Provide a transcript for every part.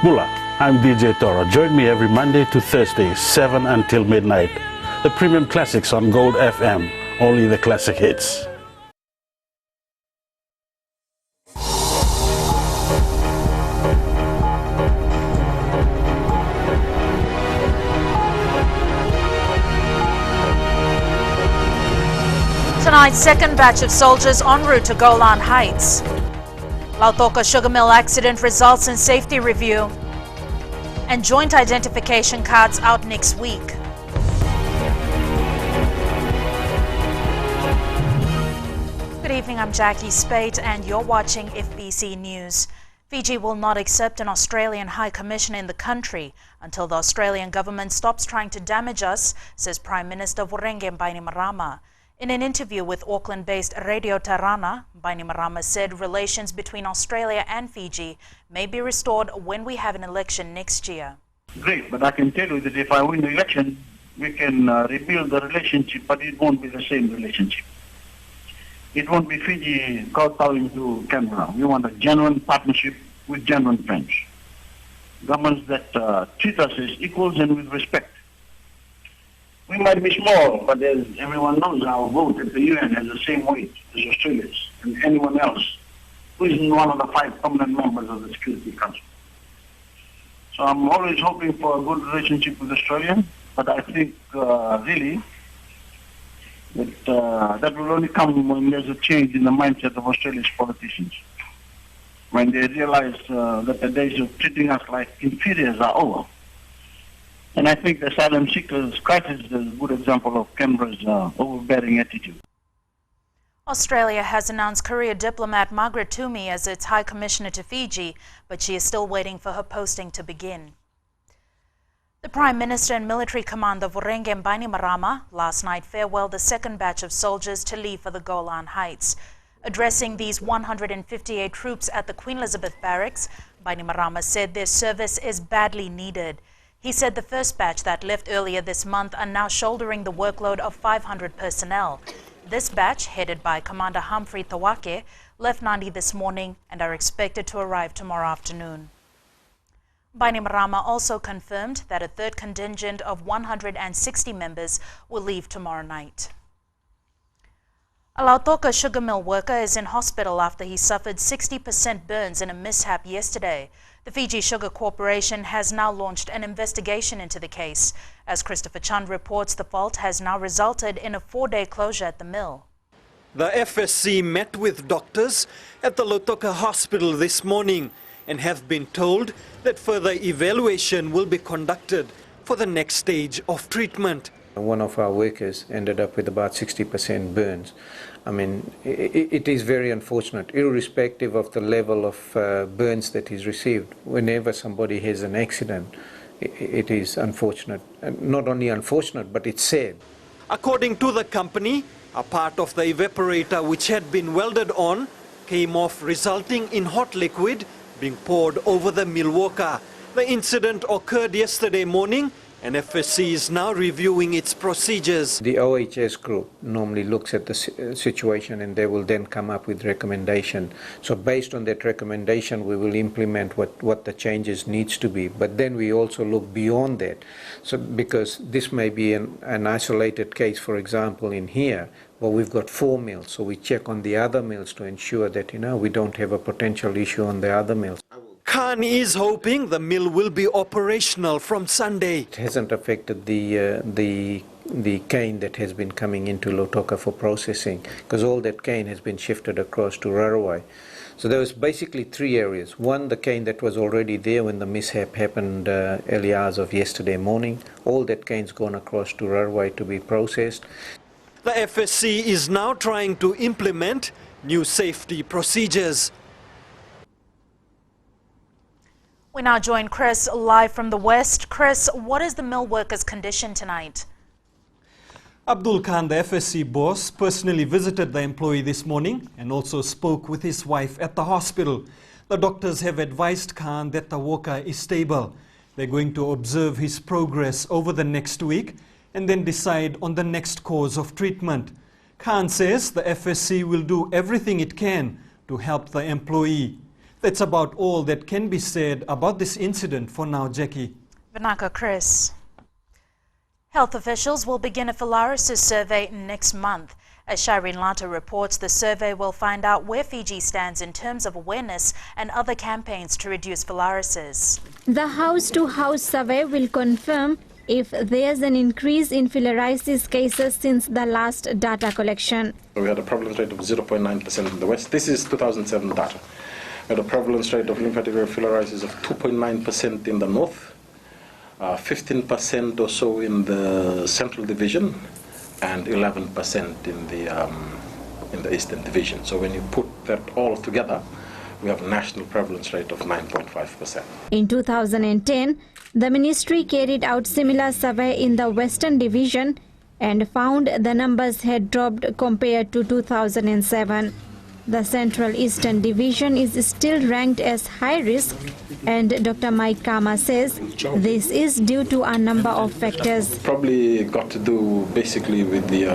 Mula, I'm DJ Toro. Join me every Monday to Thursday, 7 until midnight. The premium classics on Gold FM, only the classic hits. Tonight's second batch of soldiers en route to Golan Heights. Lautoka Sugar Mill accident results in safety review. And joint identification cards out next week. Good evening, I'm Jackie Spate and you're watching FBC News. Fiji will not accept an Australian High Commissioner in the country until the Australian government stops trying to damage us, says Prime Minister Vurenge Bainimarama. In an interview with Auckland-based Radio Tarana, Bainimarama said relations between Australia and Fiji may be restored when we have an election next year. Great, but I can tell you that if I win the election, we can rebuild the relationship, but it won't be the same relationship. It won't be Fiji kowtowing to Canberra. We want a genuine partnership with genuine friends. Governments that treat us as equals and with respect. We might be small, but as everyone knows, our vote at the UN has the same weight as Australia's and anyone else who isn't one of the 5 permanent members of the Security Council. So I'm always hoping for a good relationship with Australia, but I think really that that will only come when there's a change in the mindset of Australia's politicians. When they realize that the days of treating us like inferiors are over. And I think the asylum seekers crisis is a good example of Canberra's overbearing attitude. Australia has announced career diplomat Margaret Toomey as its High Commissioner to Fiji, but she is still waiting for her posting to begin. The Prime Minister and Military Commander Vurenge Bainimarama last night farewelled the second batch of soldiers to leave for the Golan Heights. Addressing these 158 troops at the Queen Elizabeth Barracks, Bainimarama said their service is badly needed. He said the first batch that left earlier this month are now shouldering the workload of 500 personnel. This batch, headed by Commander Humphrey Tawake, left Nandi this morning and are expected to arrive tomorrow afternoon. Bainimarama also confirmed that a third contingent of 160 members will leave tomorrow night. A Lautoka sugar mill worker is in hospital after he suffered 60% burns in a mishap yesterday. The Fiji Sugar Corporation has now launched an investigation into the case. As Christopher Chand reports, the fault has now resulted in a 4-day closure at the mill. The FSC met with doctors at the Lautoka hospital this morning and have been told that further evaluation will be conducted for the next stage of treatment. One of our workers ended up with about 60% burns. I mean, it is very unfortunate, irrespective of the level of burns that he's received. Whenever somebody has an accident, it is unfortunate. Not only unfortunate, but it's sad. According to the company, a part of the evaporator which had been welded on came off, resulting in hot liquid being poured over the mill worker. The incident occurred yesterday morning, and FSC is now reviewing its procedures. The OHS group normally looks at the situation and they will then come up with recommendation. So based on that recommendation, we will implement what the changes needs to be. But then we also look beyond that. So because this may be an isolated case, for example, in here, well, we've got 4 mills, so we check on the other mills to ensure that, we don't have a potential issue on the other mills. Khan is hoping the mill will be operational from Sunday. It hasn't affected the cane that has been coming into Lautoka for processing, because all that cane has been shifted across to Rarawai. So there was basically 3 areas. One, the cane that was already there when the mishap happened early hours of yesterday morning. All that cane's gone across to Rarawai to be processed. The FSC is now trying to implement new safety procedures. We now join Chris live from the West. Chris, what is the mill worker's condition tonight? Abdul Khan, the FSC boss, personally visited the employee this morning and also spoke with his wife at the hospital. The doctors have advised Khan that the worker is stable. They're going to observe his progress over the next week and then decide on the next course of treatment. Khan says the FSC will do everything it can to help the employee. That's about all that can be said about this incident for now, Jackie. Vinaka Chris. Health officials will begin a filariasis survey next month. As Shireen Lata reports, the survey will find out where Fiji stands in terms of awareness and other campaigns to reduce filariasis. The house-to-house survey will confirm if there's an increase in filariasis cases since the last data collection. We had a prevalence rate of 0.9% in the West. This is 2007 data. We had a prevalence rate of lymphatic filariasis of 2.9% in the North, 15% or so in the Central Division, and 11% in the Eastern Division. So when you put that all together, we have a national prevalence rate of 9.5%. In 2010, the ministry carried out similar survey in the Western Division and found the numbers had dropped compared to 2007. The Central Eastern Division is still ranked as high risk, and Dr. Mike Kama says this is due to a number of factors. Probably got to do basically with the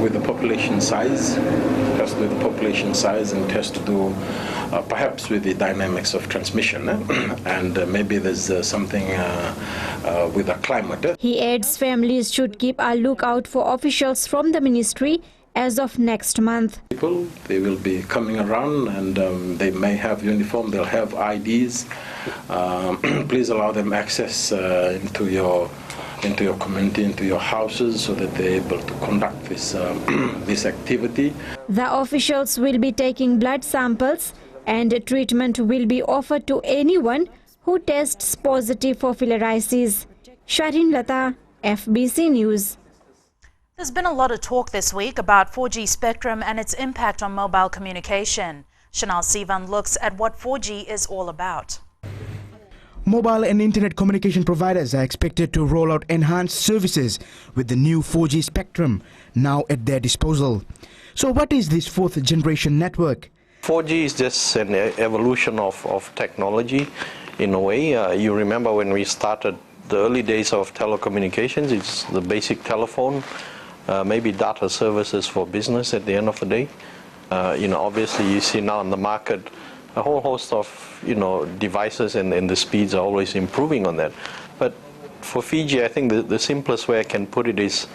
with the population size. It has to do with the population size, and it has to do perhaps with the dynamics of transmission, and maybe there's something with the climate. He adds families should keep a lookout for officials from the ministry as of next month. People, they will be coming around, and they may have uniform, they'll have IDs. Please allow them access into your community, into your houses, so that they're able to conduct this this activity. The officials will be taking blood samples, and treatment will be offered to anyone who tests positive for filariasis. Shireen Lata, FBC News. There's been a lot of talk this week about 4G spectrum and its impact on mobile communication. Chanel Sivan looks at what 4G is all about. Mobile and internet communication providers are expected to roll out enhanced services with the new 4G spectrum now at their disposal. So what is this fourth generation network? 4G is just an evolution of technology in a way. You remember when we started the early days of telecommunications, it's the basic telephone, maybe data services for business at the end of the day. Obviously you see now on the market a whole host of, devices, and the speeds are always improving on that. But for Fiji, I think the simplest way I can put it is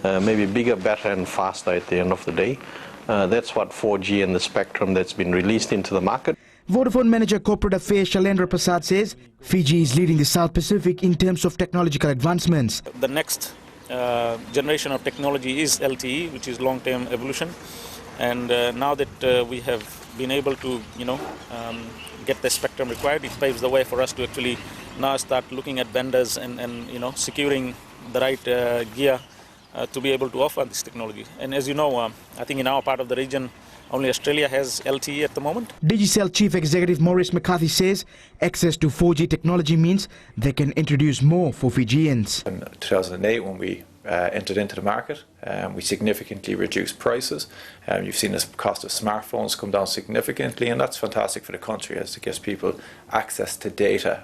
maybe bigger, better, and faster at the end of the day. That's what 4G and the spectrum that's been released into the market. Vodafone Manager Corporate Affairs Shalendra Prasad says Fiji is leading the South Pacific in terms of technological advancements. The next generation of technology is LTE, which is long-term evolution. And now that we have been able to, get the spectrum required, it paves the way for us to actually now start looking at vendors and securing the right gear to be able to offer this technology. And as you know, I think in our part of the region, only Australia has LTE at the moment. Digicel Chief Executive Maurice McCarthy says access to 4G technology means they can introduce more for Fijians. In 2008, when we entered into the market, we significantly reduced prices. You've seen the cost of smartphones come down significantly, and that's fantastic for the country as it gives people access to data.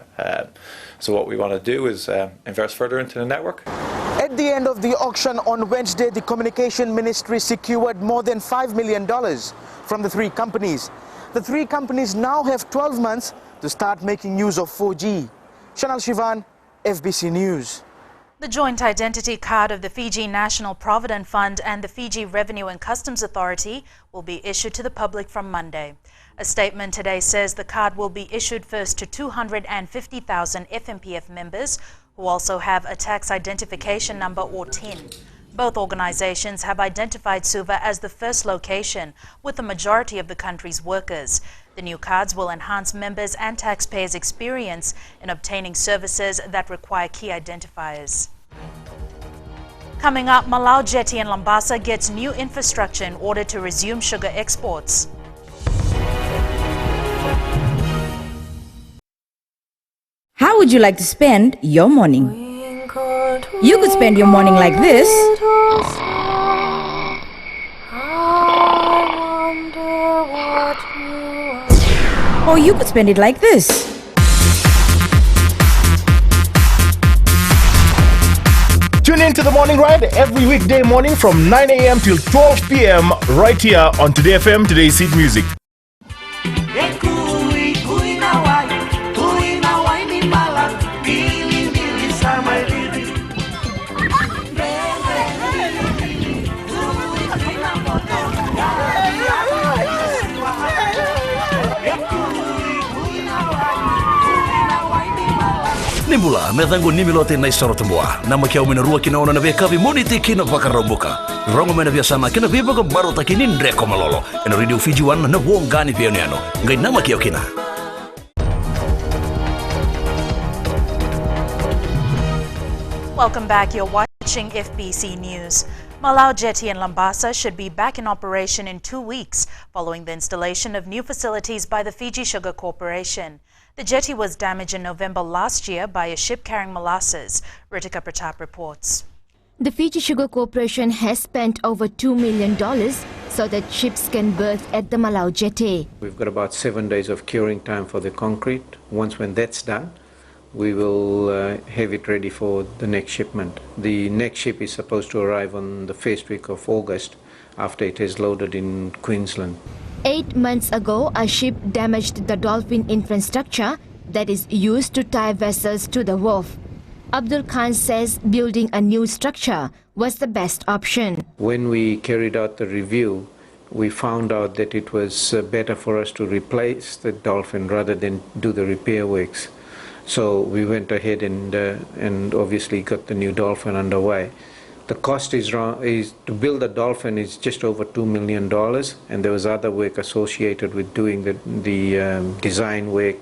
So what we want to do is invest further into the network. At the end of the auction on Wednesday, the Communication Ministry secured more than $5 million from the three companies. The three companies now have 12 months to start making use of 4G. Chanel Sivan, FBC News. The joint identity card of the Fiji National Provident Fund and the Fiji Revenue and Customs Authority will be issued to the public from Monday. A statement today says the card will be issued first to 250,000 FMPF members who also have a tax identification number or TIN. Both organizations have identified Suva as the first location with the majority of the country's workers. The new cards will enhance members' and taxpayers' experience in obtaining services that require key identifiers. Coming up, Malau Jetty in Lambasa gets new infrastructure in order to resume sugar exports. How would you like to spend your morning? You could spend your morning like this. Or you could spend it like this. Tune in to the Morning Ride every weekday morning from 9 a.m. till 12 p.m. right here on Today FM, Today's Seat Music. Nimbula, methango nimilote na isorotumua. Nama kia umina rua kina ona na veka vi monite kina vakaromuka. Rongo mena via sana kina vibaga barota kinin reko malolo. Ena radio Fiji wana na wongani via niano. Ngai nama kia kina. Welcome back. You're watching FBC News. Malau Jetty in Lambasa should be back in operation in 2 weeks following the installation of new facilities by the Fiji Sugar Corporation. The jetty was damaged in November last year by a ship carrying molasses. Ritika Pratap reports. The Fiji Sugar Corporation has spent over $2 million so that ships can berth at the Malau Jetty. We've got about 7 days of curing time for the concrete. Once when that's done, we will have it ready for the next shipment. The next ship is supposed to arrive on the first week of August after it is loaded in Queensland. 8 months ago, a ship damaged the dolphin infrastructure that is used to tie vessels to the wharf. Abdul Khan says building a new structure was the best option. When we carried out the review, we found out that it was better for us to replace the dolphin rather than do the repair works. So we went ahead and obviously got the new dolphin underway. The cost is to build a dolphin is just over $2 million, and there was other work associated with doing the design work,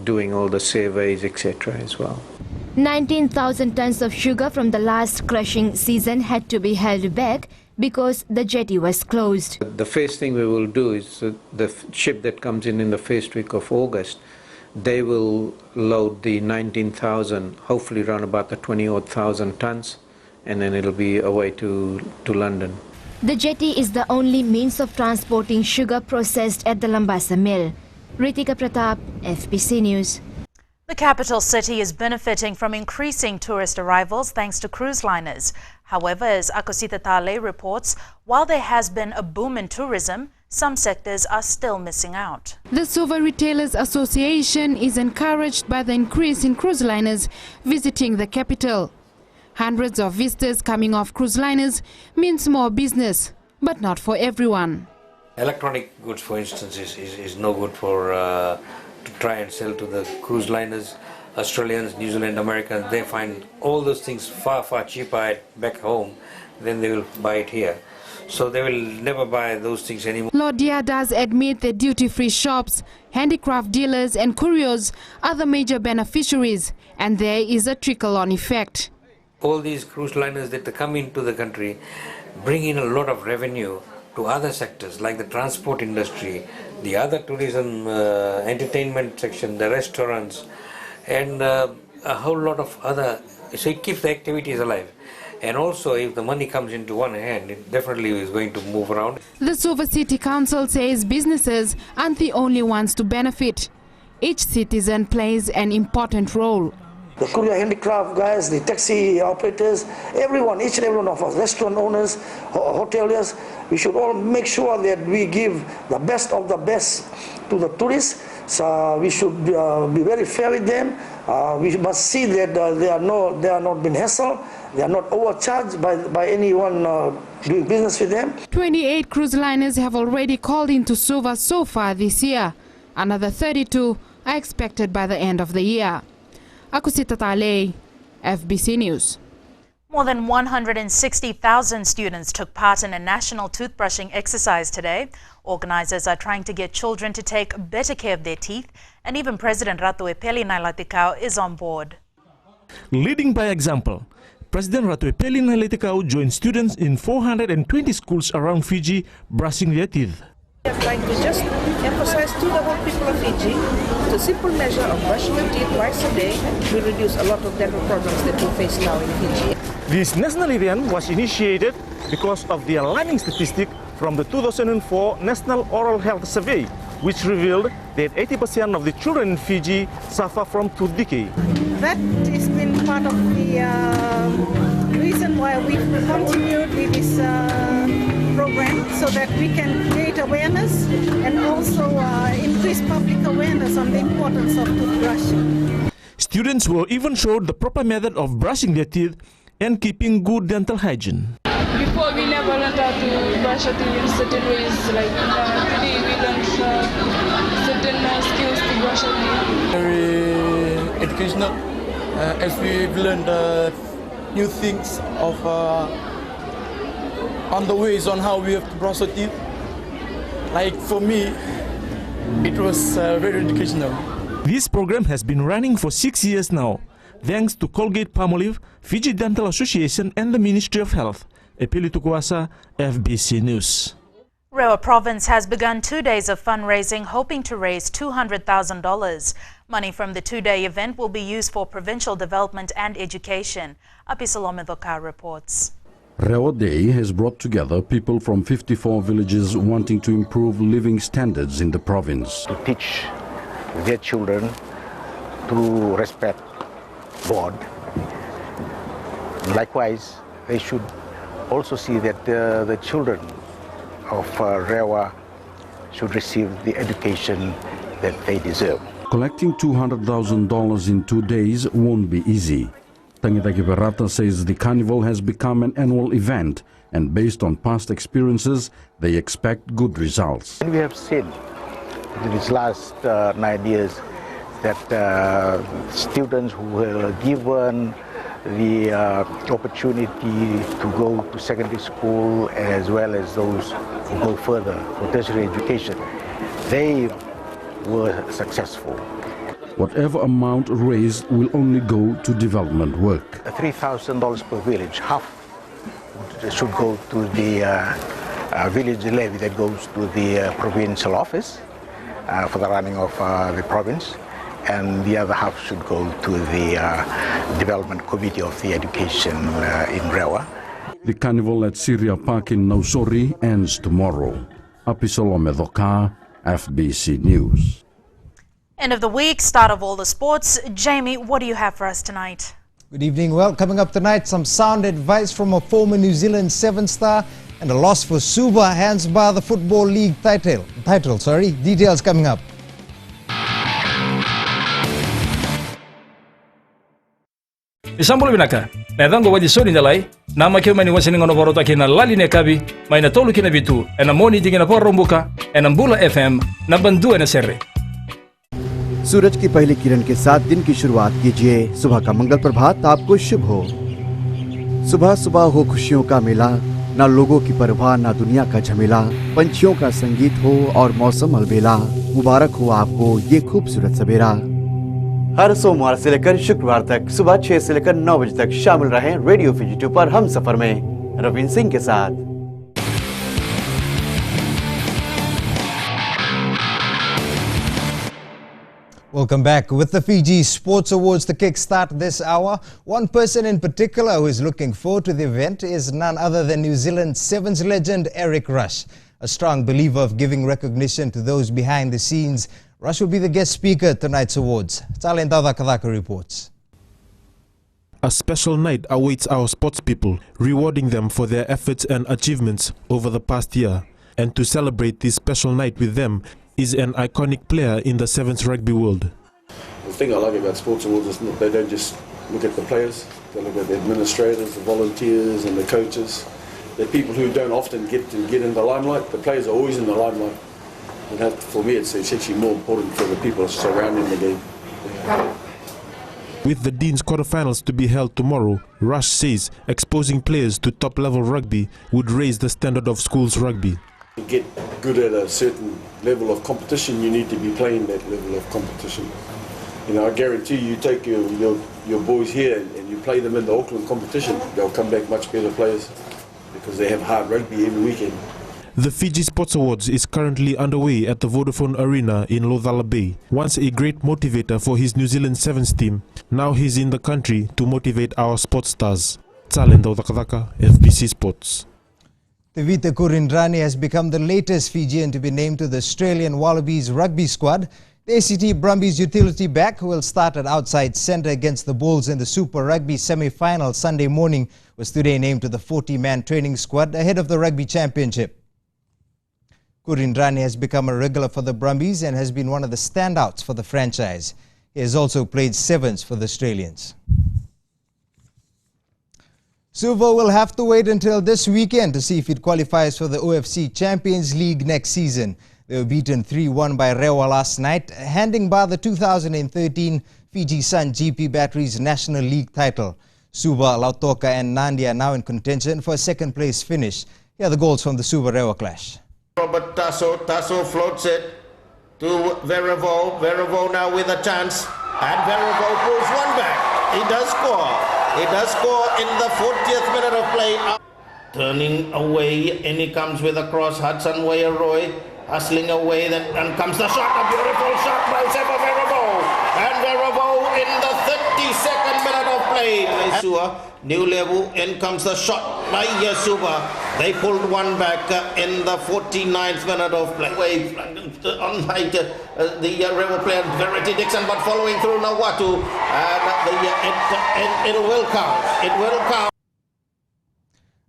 doing all the surveys, etc. as well. 19,000 tons of sugar from the last crushing season had to be held back because the jetty was closed. The first thing we will do is the ship that comes in the first week of August, they will load the 19,000, hopefully around about the 20,000 tons, and then it'll be away to London. The jetty is the only means of transporting sugar processed at the Lambasa mill. Ritika Pratap, FBC News. The capital city is benefiting from increasing tourist arrivals thanks to cruise liners. However, as Akosita Tale reports, while there has been a boom in tourism, some sectors are still missing out. The Silver Retailers Association is encouraged by the increase in cruise liners visiting the capital. Hundreds of visitors coming off cruise liners means more business, but not for everyone. Electronic goods, for instance, is no good for to try and sell to the cruise liners. Australians, New Zealand, Americans, they find all those things far cheaper back home than they will buy it here. So they will never buy those things anymore. Laudia does admit that duty-free shops, handicraft dealers and couriers are the major beneficiaries, and there is a trickle-on effect. All these cruise liners that come into the country bring in a lot of revenue to other sectors like the transport industry, the other tourism, entertainment section, the restaurants, and a whole lot of other. So it keeps the activities alive. And also, if the money comes into one hand, it definitely is going to move around. The Suva City Council says businesses aren't the only ones to benefit. Each citizen plays an important role. The courier handicraft guys, the taxi operators, everyone, each and every one of us, restaurant owners, hoteliers, we should all make sure that we give the best of the best to the tourists. So we should be very fair with them. We must see that they are not being hassled, they are not overcharged by anyone doing business with them. 28 cruise liners have already called into Suva so far this year. Another 32 are expected by the end of the year. Akusita Tale, FBC News. More than 160,000 students took part in a national toothbrushing exercise today. Organizers are trying to get children to take better care of their teeth, and even President Ratu Epeli Nailatikau is on board. Leading by example, President Ratu Epeli Nailatikau joined students in 420 schools around Fiji brushing their teeth. We are trying to just emphasize to the whole people of Fiji, the simple measure of brushing your teeth twice a day will reduce a lot of dental problems that we face now in Fiji. This national event was initiated because of the alarming statistic from the 2004 National Oral Health Survey, which revealed that 80% of the children in Fiji suffer from tooth decay. That has been part of the reason why we continued with this program, so that we can create awareness and also increase public awareness on the importance of toothbrushing. Students were even showed the proper method of brushing their teeth and keeping good dental hygiene. Before we never learned how to brush our teeth in certain ways, like today we learned certain skills to brush our teeth. Very educational as we've learned new things of on the ways on how we have to brush our teeth. Like for me, it was very educational. This program has been running for 6 years now, thanks to Colgate-Palmolive, Fiji Dental Association and the Ministry of Health. Epili Tukuasa, FBC News. Rewa Province has begun 2 days of fundraising, hoping to raise $200,000. Money from the two-day event will be used for provincial development and education. Apisalome Dhoka reports. Rewa Day has brought together people from 54 villages wanting to improve living standards in the province. To teach their children to respect God. Likewise, they should also see that the children of Rewa should receive the education that they deserve. Collecting $200,000 in 2 days won't be easy. Tangitaki Berata says the carnival has become an annual event, and based on past experiences, they expect good results. And we have seen in these last 9 years that students who were given the opportunity to go to secondary school, as well as those who go further for tertiary education, they were successful. Whatever amount raised will only go to development work. $3,000 per village, half should go to the village levy that goes to the provincial office for the running of the province, and the other half should go to the development committee of the education in Rewa. The carnival at Syria Park in Nausori ends tomorrow. Apisalome Dhoka, FBC News. End of the week, start of all the sports. Jamie, what do you have for us tonight? Good evening. Well, coming up tonight, some sound advice from a former New Zealand 7-star and a loss for Suba, hands bar the Football League title. Details coming up. Isambol binaka, nadhango waji soni nalai, nama kio mani wasini ngono borota kina lali ne kabi, maina tolu kina bitu, ena moni tingina por rombuka, ena Mbula FM, na bandu ena serre. सूरज की पहली किरण के साथ दिन की शुरुआत कीजिए। सुबह का मंगल प्रभात आपको शुभ हो। सुबह सुबह हो खुशियों का मेला, ना लोगों की परवाह ना दुनिया का झमेला, पंछियों का संगीत हो और मौसम अलबेला, मुबारक हो आपको ये खूबसूरत सवेरा। हर सोमवार से लेकर शुक्रवार तक सुबह 6 से लेकर 9 बजे तक शामिल रहें रेडियो फिजी 2 पर हम सफर में रविंद्र सिंह के साथ। Welcome back. With the Fiji Sports Awards to kickstart this hour, one person in particular who is looking forward to the event is none other than New Zealand Sevens legend Eric Rush. A strong believer of giving recognition to those behind the scenes, Rush will be the guest speaker at tonight's awards. Talentada Kadaka reports. A special night awaits our sports people, rewarding them for their efforts and achievements over the past year. And to celebrate this special night with them is an iconic player in the Sevens rugby world. The thing I like about sports awards is they don't just look at the players, they look at the administrators, the volunteers and the coaches. They're people who don't often get in the limelight. The players are always in the limelight. And that, for me, it's actually more important for the people surrounding the game. With the Dean's quarterfinals to be held tomorrow, Rush says exposing players to top-level rugby would raise the standard of schools rugby. To get good at a certain level of competition, you need to be playing that level of competition. You know, I guarantee you take your boys here and you play them in the Auckland competition, they'll come back much better players because they have hard rugby every weekend. The Fiji Sports Awards is currently underway at the Vodafone Arena in Lothala Bay. Once a great motivator for his New Zealand Sevens team, now he's in the country to motivate our sports stars. Talenda Udakadaka, FBC Sports. Tevita Kurindrani has become the latest Fijian to be named to the Australian Wallabies rugby squad. The ACT Brumbies utility back will start at outside centre against the Bulls in the Super Rugby semi-final Sunday morning, was today named to the 40-man training squad ahead of the Rugby Championship. Kurindrani has become a regular for the Brumbies and has been one of the standouts for the franchise. He has also played sevens for the Australians. Suva will have to wait until this weekend to see if it qualifies for the OFC Champions League next season. They were beaten 3-1 by Rewa last night, handing bar the 2013 Fiji Sun GP Battery's National League title. Suba, Lautoka and Nandi are now in contention for a second place finish. Here are the goals from the Suba-Rewa clash. Robert Tasso floats it to Verevo. Verevo now with a chance, and Verevo pulls one back. He does score. He does score in the 40th minute of play. Turning away, and he comes with a cross. Hudson Wayaroy hustling away, then and comes the shot. A beautiful shot by Seba Verevo. And Verevo in the 32nd minute of play. New level, in comes the shot by Yasuba. They pulled one back in the 49th minute of play. Wave on height, the Rebel player Verity Dixon, but following through Nawatu, and it will count. It will count.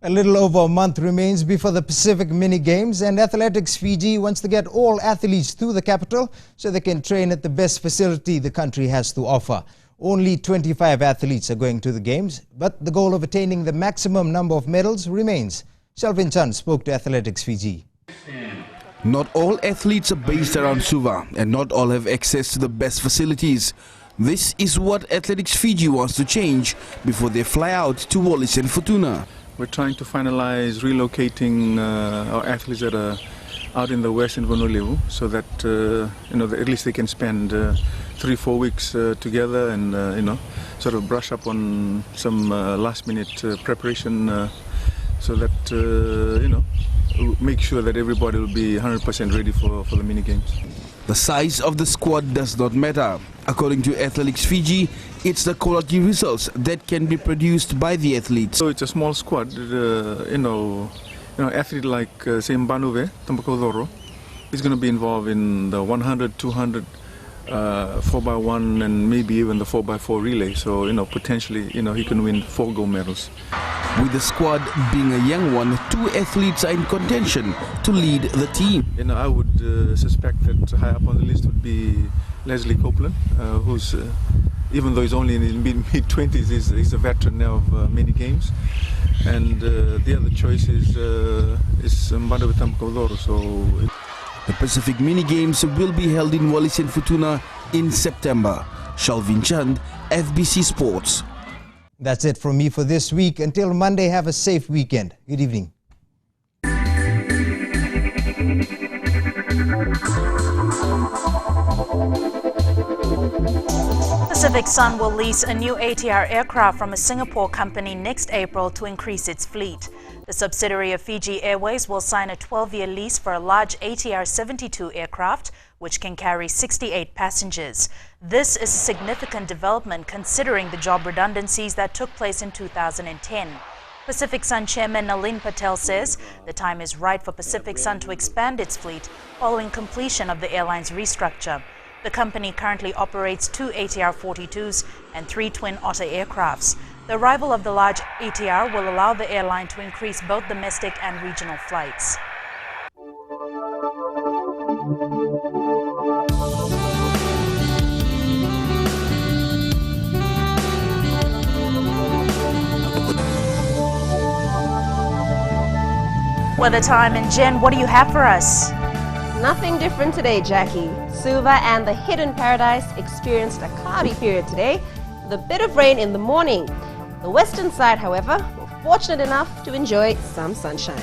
A little over a month remains before the Pacific Mini Games, and Athletics Fiji wants to get all athletes to the capital so they can train at the best facility the country has to offer. Only 25 athletes are going to the Games, but the goal of attaining the maximum number of medals remains. Shelvin Chand spoke to Athletics Fiji. Not all athletes are based around Suva, and not all have access to the best facilities. This is what Athletics Fiji wants to change before they fly out to Wallis and Futuna. We're trying to finalize relocating our athletes that are out in the west in Honolulu, so that at least they can spend 3-4 weeks together and sort of brush up on some last-minute preparation, so that make sure that everybody will be 100% ready for the mini games. The size of the squad does not matter. According to Athletics Fiji, it's the quality results that can be produced by the athletes. So it's a small squad. Athlete like say Mbanuve, Tambakodoro, is going to be involved in the 100, 200, 4x1 and maybe even the 4x4 relay. So potentially he can win 4 gold medals. With the squad being a young one, 2 athletes are in contention to lead the team. I would suspect that high up on the list would be Leslie Copeland, who's even though he's only in his mid-20s, he's a veteran now of many games. And the other choice is Mbanda Vitamkodoro. So the Pacific Mini Games will be held in Wallis and Futuna in September. Shalvin Chand, FBC Sports. That's it from me for this week. Until Monday, have a safe weekend. Good evening. Pacific Sun will lease a new ATR aircraft from a Singapore company next April to increase its fleet. The subsidiary of Fiji Airways will sign a 12-year lease for a large ATR 72 aircraft, which can carry 68 passengers. This is a significant development considering the job redundancies that took place in 2010. Pacific Sun Chairman Nalin Patel says the time is right for Pacific Sun to expand its fleet following completion of the airline's restructure. The company currently operates 2 ATR 42s and 3 Twin Otter aircrafts. The arrival of the large ATR will allow the airline to increase both domestic and regional flights. Weather time, and Jen, what do you have for us? Nothing different today, Jackie. Suva and the Hidden Paradise experienced a cloudy period today with a bit of rain in the morning. The western side, however, were fortunate enough to enjoy some sunshine.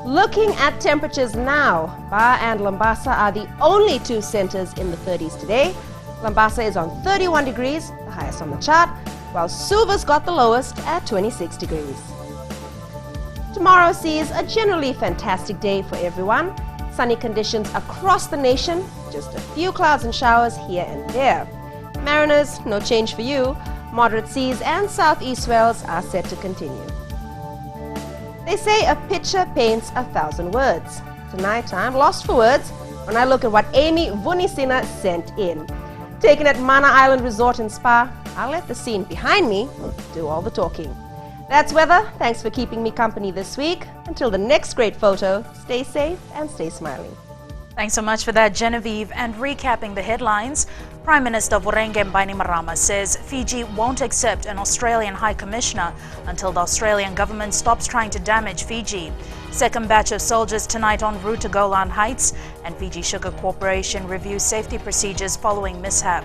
Looking at temperatures now, Ba and Lambasa are the only 2 centers in the 30s today. Lambasa is on 31 degrees, the highest on the chart, while Suva's got the lowest at 26 degrees. Tomorrow sees a generally fantastic day for everyone. Sunny conditions across the nation, just a few clouds and showers here and there. Mariners, no change for you. Moderate seas and southeast swells are set to continue. They say a picture paints 1,000 words. Tonight I'm lost for words when I look at what Amy Vunisina sent in. Taken at Mana Island Resort and Spa, I'll let the scene behind me do all the talking. That's weather. Thanks for keeping me company this week. Until the next great photo, stay safe and stay smiling. Thanks so much for that, Genevieve. And recapping the headlines, Prime Minister Vorenge Bainimarama says Fiji won't accept an Australian High Commissioner until the Australian government stops trying to damage Fiji. Second batch of soldiers tonight en route to Golan Heights, and Fiji Sugar Corporation reviews safety procedures following mishap.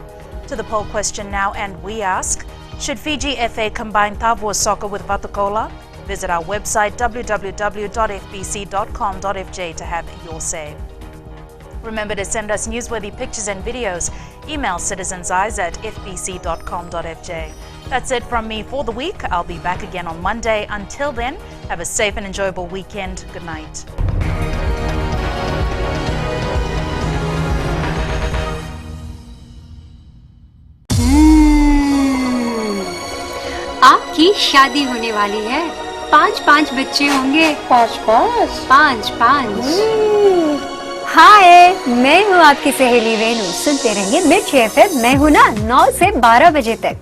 To the poll question now, and we ask, should Fiji FA combine Tavua soccer with Vatukola? Visit our website www.fbc.com.fj to have your say. Remember to send us newsworthy pictures and videos. Email citizenseyes@fbc.com.fj. That's it from me for the week. I'll be back again on Monday. Until then, have a safe and enjoyable weekend. Good night. आपकी शादी होने वाली है। 5 बच्चे होंगे। 5 हाय, मैं हूँ आपकी सहेली वेणु। सुनते रहिए मिर्ची FM। मैं हूँ ना 9 से 12 बजे तक।